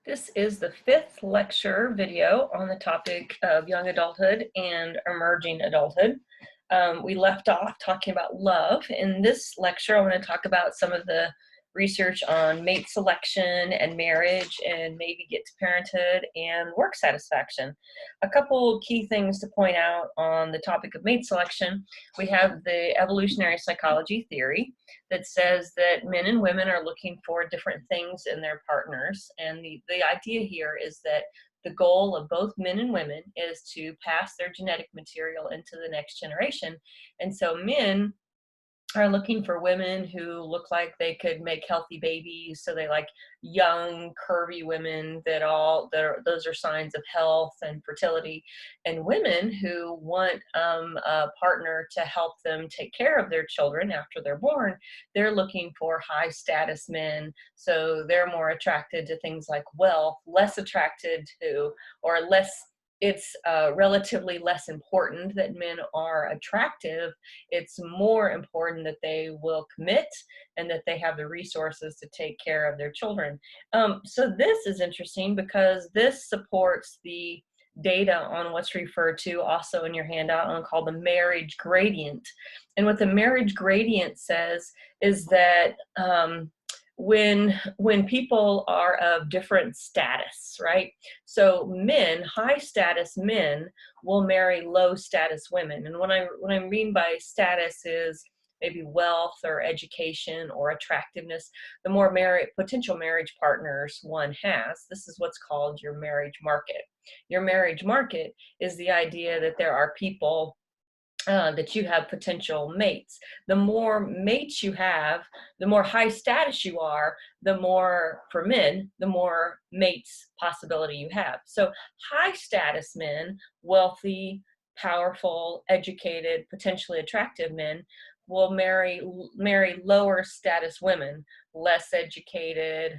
This is the fifth lecture video on the topic of young adulthood and emerging adulthood. We left off talking about love. In this lecture, I want to talk about some of the research on mate selection and marriage, and maybe get to parenthood and work satisfaction. A couple key things to point out on the topic of mate selection. We have the evolutionary psychology theory that says that men and women are looking for different things in their partners. And the idea here is that the goal of both men and women is to pass their genetic material into the next generation. And so men are looking for women who look like they could make healthy babies. So they like young, curvy women those are signs of health and fertility. And women who want a partner to help them take care of their children after they're born, they're looking for high status men. So they're more attracted to things like wealth, less attracted to, or less it's relatively less important that men are attractive. It's more important that they will commit and that they have the resources to take care of their children. So this is interesting because this supports the data on what's referred to also in your handout on called the marriage gradient. And what the marriage gradient says is that when people are of different status, right? So men, high status men, will marry low status women. And what I mean by status is maybe wealth or education or attractiveness. The more potential marriage partners one has, this is what's called your marriage market. Your marriage market is the idea that there are people that you have potential mates. The more mates you have, the more high status you are, the more, for men, the more mates possibility you have. So high status men, wealthy, powerful, educated, potentially attractive men will marry lower status women, less educated,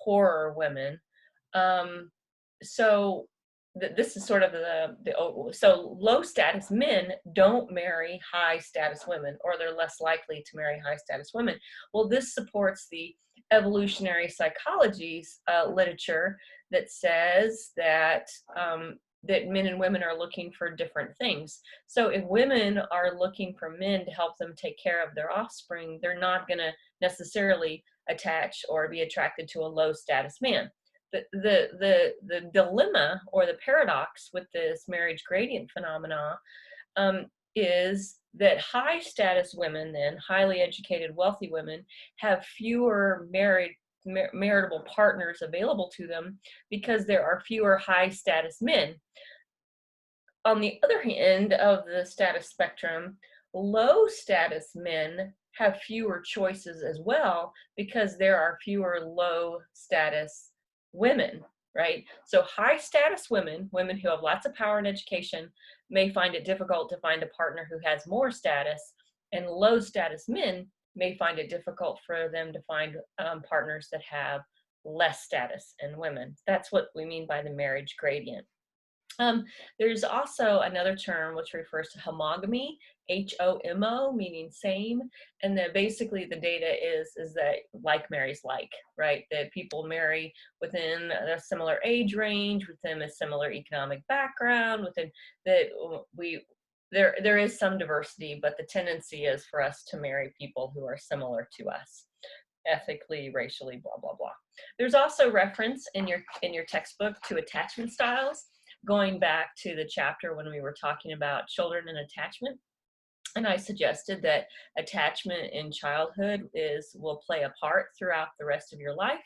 poorer women. So this is sort of so low status men don't marry high status women, or they're less likely to marry high status women. Well, this supports the evolutionary psychology's literature that says that that men and women are looking for different things. So if women are looking for men to help them take care of their offspring, they're not going to necessarily attach or be attracted to a low status man. The dilemma or the paradox with this marriage gradient phenomena is that high status women, then highly educated, wealthy women, have fewer maritable partners available to them because there are fewer high status men. On the other end of the status spectrum, low status men have fewer choices as well because there are fewer low status women, right? So high status women who have lots of power and education, may find it difficult to find a partner who has more status, and low status men may find it difficult for them to find partners that have less status in women. That's what we mean by the marriage gradient. There's also another term which refers to homogamy, HOMO, meaning same. And then basically the data is that like marries like, right? That people marry within a similar age range, within a similar economic background, within that there is some diversity, but the tendency is for us to marry people who are similar to us ethically, racially, blah, blah, blah. There's also reference in your textbook to attachment styles, going back to the chapter when we were talking about children and attachment. And I suggested that attachment in childhood will play a part throughout the rest of your life.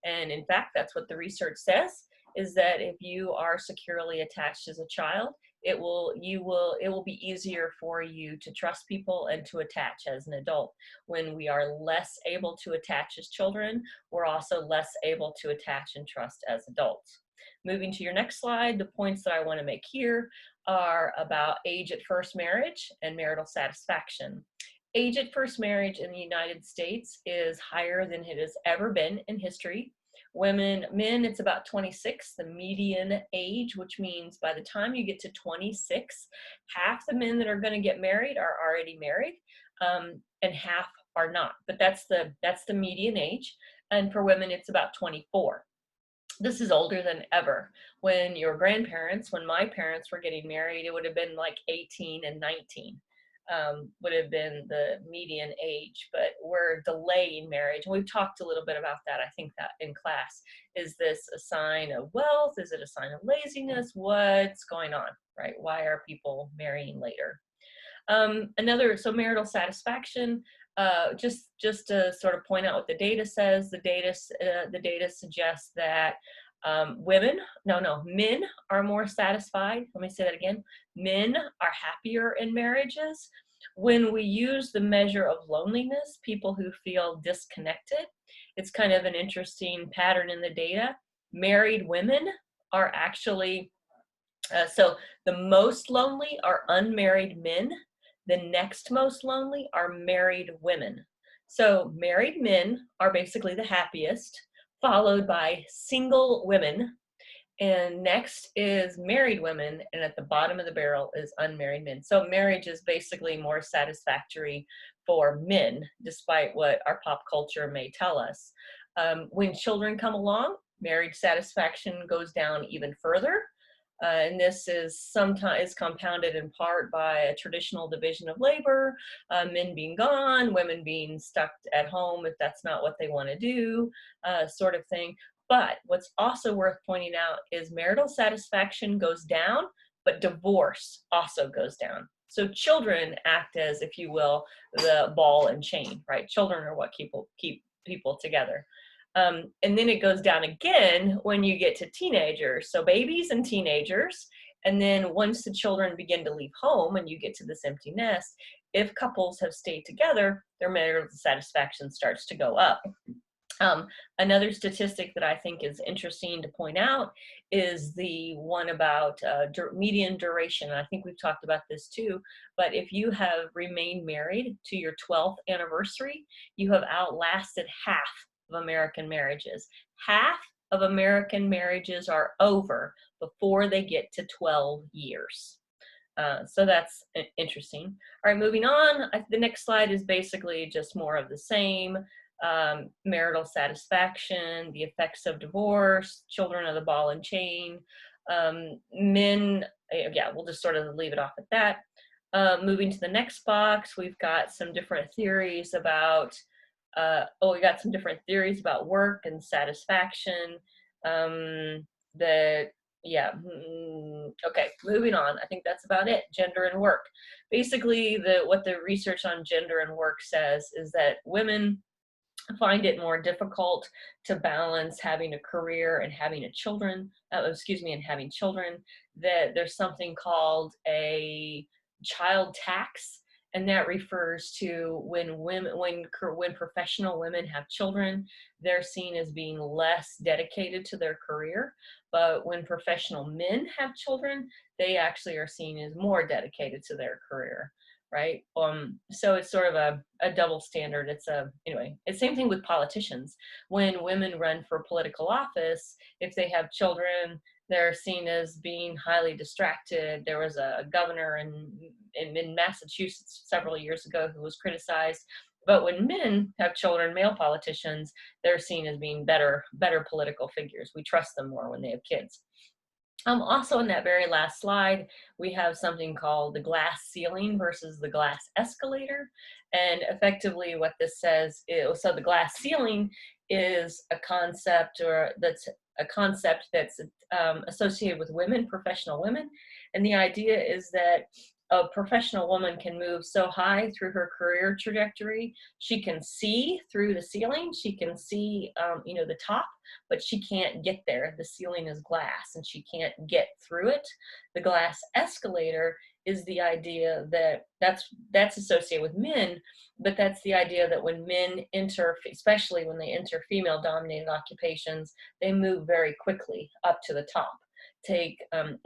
And in fact, that's what the research says, is that if you are securely attached as a child, it will be easier for you to trust people and to attach as an adult. When we are less able to attach as children, we're also less able to attach and trust as adults. Moving to your next slide, the points that I want to make here are about age at first marriage and marital satisfaction. Age at first marriage in the United States is higher than it has ever been in history. Men, it's about 26, the median age, which means by the time you get to 26, half the men that are going to get married are already married, and half are not. But that's the median age. And for women, it's about 24. This is older than ever. When your grandparents, when my parents were getting married, it would have been like 18 and 19 would have been the median age, but we're delaying marriage. And we've talked a little bit about that, I think, that in class. Is this a sign of wealth? Is it a sign of laziness? What's going on, right? Why are people marrying later? So marital satisfaction, just to sort of point out what the data says, the data suggests that men are more satisfied. Let me say that again. Men are happier in marriages. When we use the measure of loneliness, people who feel disconnected, it's kind of an interesting pattern in the data. Married women are actually so the most lonely are unmarried men. The next most lonely are married women. So married men are basically the happiest, followed by single women. And next is married women. And at the bottom of the barrel is unmarried men. So marriage is basically more satisfactory for men, despite what our pop culture may tell us. When children come along, marriage satisfaction goes down even further. And this is sometimes compounded in part by a traditional division of labor, men being gone, women being stuck at home if that's not what they want to do, sort of thing. But what's also worth pointing out is marital satisfaction goes down, but divorce also goes down. So children act as, if you will, the ball and chain, right? Children are what keep people together. And then it goes down again when you get to teenagers. So babies and teenagers. And then once the children begin to leave home and you get to this empty nest, if couples have stayed together, their marital satisfaction starts to go up. Another statistic that I think is interesting to point out is the one about median duration. And I think we've talked about this too, but if you have remained married to your 12th anniversary, you have outlasted half of American marriages. Half of American marriages are over before they get to 12 years. So that's interesting. All right, moving on. The next slide is basically just more of the same. Marital satisfaction, the effects of divorce, children are the ball and chain. Men, yeah, we'll just sort of leave it off at that. Moving to the next box, we've got some different theories about, we got some different theories about work and satisfaction. That yeah, okay, moving on. I think that's about it. Gender and work. Basically, what the research on gender and work says is that women find it more difficult to balance having a career and having and having children. That there's something called a child tax, and that refers to when professional women have children, they're seen as being less dedicated to their career. But when professional men have children, they actually are seen as more dedicated to their career, right? So it's sort of a double standard. Anyway, it's same thing with politicians. When women run for political office, if they have children, they're seen as being highly distracted. There was a governor in Massachusetts several years ago who was criticized. But when men have children, male politicians, they're seen as being better political figures. We trust them more when they have kids. Also in that very last slide, we have something called the glass ceiling versus the glass escalator. And effectively what this says is, so the glass ceiling is a concept that's associated with women, professional women. And the idea is that a professional woman can move so high through her career trajectory. She can see through the ceiling. She can see, the top, but she can't get there. The ceiling is glass and she can't get through it. The glass escalator is the idea that's associated with men, but that's the idea that when men enter, especially when they enter female dominated occupations, they move very quickly up to the top.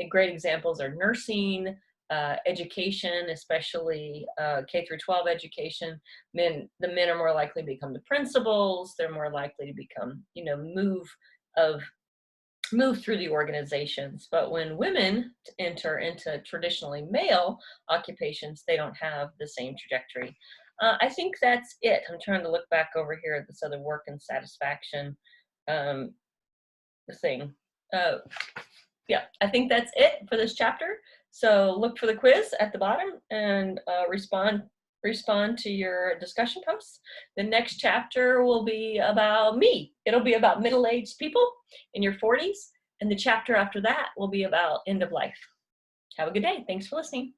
Great examples are nursing, education, especially K through 12 education. The men are more likely to become the principals. They're more likely to become, move through the organizations. But when women enter into traditionally male occupations, they don't have the same trajectory. I think that's it. I'm trying to look back over here at this other work and satisfaction. thing. Yeah, I think that's it for this chapter. So look for the quiz at the bottom and respond to your discussion posts. The next chapter will be about me. It'll be about middle-aged people in your 40s, and the chapter after that will be about end of life. Have a good day. Thanks for listening.